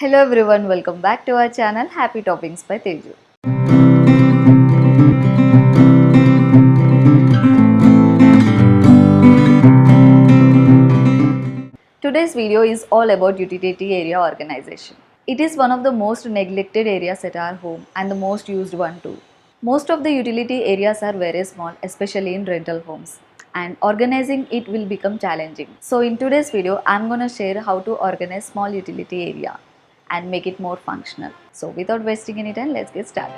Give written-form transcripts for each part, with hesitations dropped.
Hello everyone, welcome back to our channel Happy Toppings by Teju. Today's video is all about utility area organization. It is one of the most neglected areas at our home and the most used one too. Most of the utility areas are very small, especially in rental homes, and organizing it will become challenging. So in today's video, I'm gonna share how to organize small utility area and make it more functional. So without wasting any time, let's get started.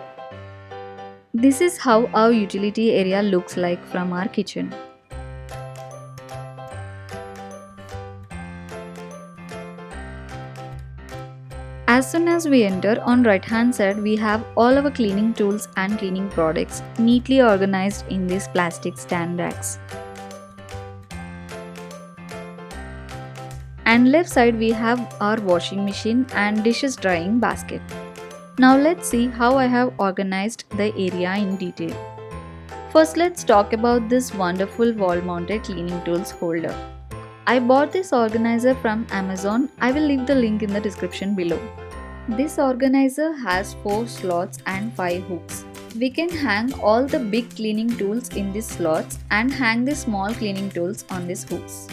This is how our utility area looks like from our kitchen. As soon as we enter, on right hand side we have all our cleaning tools and cleaning products neatly organized in these plastic stand racks. And left side we have our washing machine and dishes drying basket. Now let's see how I have organized the area in detail. First let's talk about this wonderful wall mounted cleaning tools holder. I bought this organizer from Amazon. I will leave the link in the description below. This organizer has 4 slots and 5 hooks. We can hang all the big cleaning tools in these slots and hang the small cleaning tools on these hooks.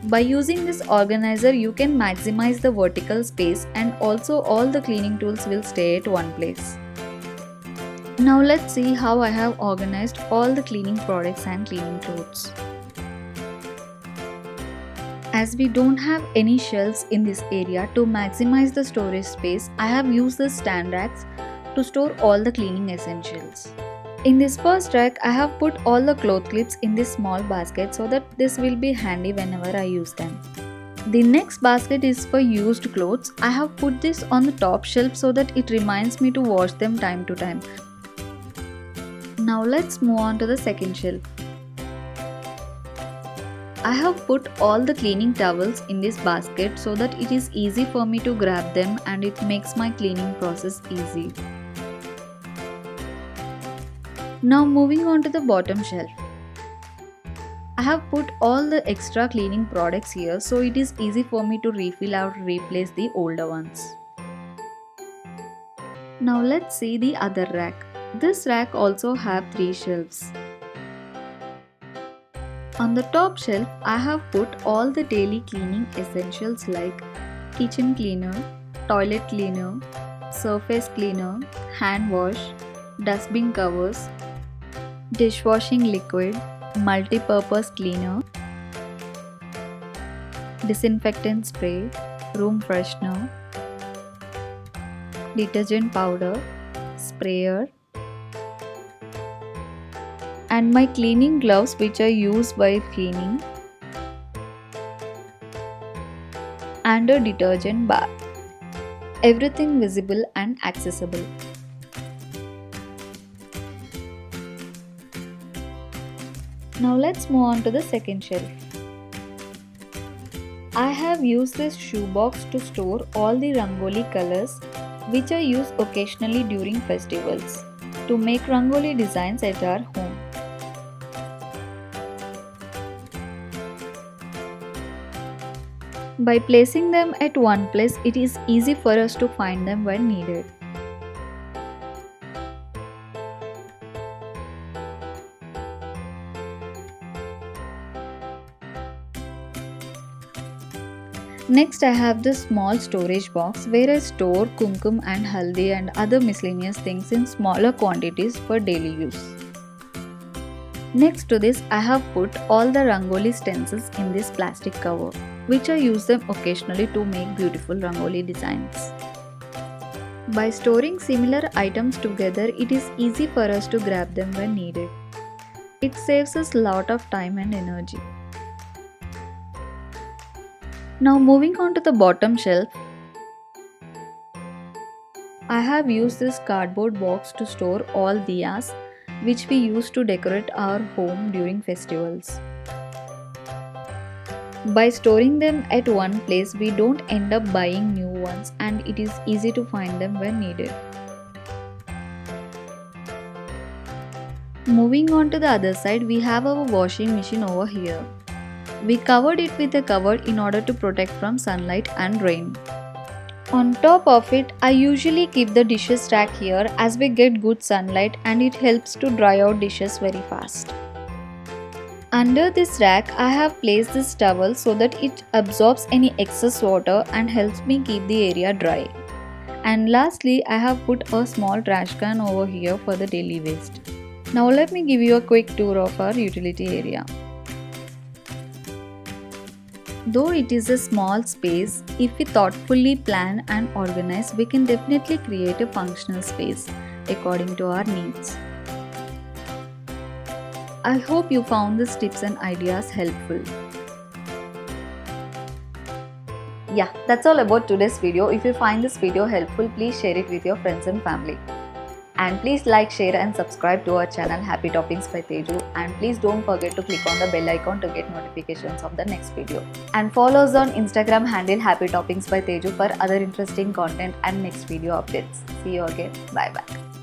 By using this organizer, you can maximize the vertical space and also all the cleaning tools will stay at one place. Now let's see how I have organized all the cleaning products and cleaning clothes. As we don't have any shelves in this area, to maximize the storage space, I have used the stand racks to store all the cleaning essentials. In this first rack, I have put all the cloth clips in this small basket so that this will be handy whenever I use them. The next basket is for used clothes. I have put this on the top shelf so that it reminds me to wash them time to time. Now let's move on to the second shelf. I have put all the cleaning towels in this basket so that it is easy for me to grab them and it makes my cleaning process easy. Now moving on to the bottom shelf. I have put all the extra cleaning products here so it is easy for me to refill or replace the older ones. Now let's see the other rack. This rack also have 3 shelves. On the top shelf, I have put all the daily cleaning essentials like kitchen cleaner, toilet cleaner, surface cleaner, hand wash, dustbin covers, dishwashing liquid, multi-purpose cleaner, disinfectant spray, room freshener, detergent powder, sprayer, and my cleaning gloves which are used while cleaning, and a detergent bar. Everything visible and accessible. Now let's move on to the second shelf. I have used this shoebox to store all the rangoli colors which are used occasionally during festivals to make rangoli designs at our home. By placing them at one place, it is easy for us to find them when needed. Next, I have this small storage box where I store kumkum and haldi and other miscellaneous things in smaller quantities for daily use. Next to this, I have put all the rangoli stencils in this plastic cover, which I use them occasionally to make beautiful rangoli designs. By storing similar items together, it is easy for us to grab them when needed. It saves us a lot of time and energy. Now moving on to the bottom shelf, I have used this cardboard box to store all diyas which we use to decorate our home during festivals. By storing them at one place, we don't end up buying new ones and it is easy to find them when needed. Moving on to the other side, we have our washing machine over here. We covered it with a cover in order to protect from sunlight and rain. On top of it, I usually keep the dishes rack here as we get good sunlight and it helps to dry out dishes very fast. Under this rack, I have placed this towel so that it absorbs any excess water and helps me keep the area dry. And lastly, I have put a small trash can over here for the daily waste. Now let me give you a quick tour of our utility area. Though it is a small space, if we thoughtfully plan and organize, we can definitely create a functional space according to our needs. I hope you found these tips and ideas helpful. Yeah, that's all about today's video. If you find this video helpful, please share it with your friends and family. And please like, share and subscribe to our channel Happy Toppings by Teju, and please don't forget to click on the bell icon to get notifications of the next video. And follow us on Instagram handle Happy Toppings by Teju for other interesting content and next video updates. See you again. Bye bye.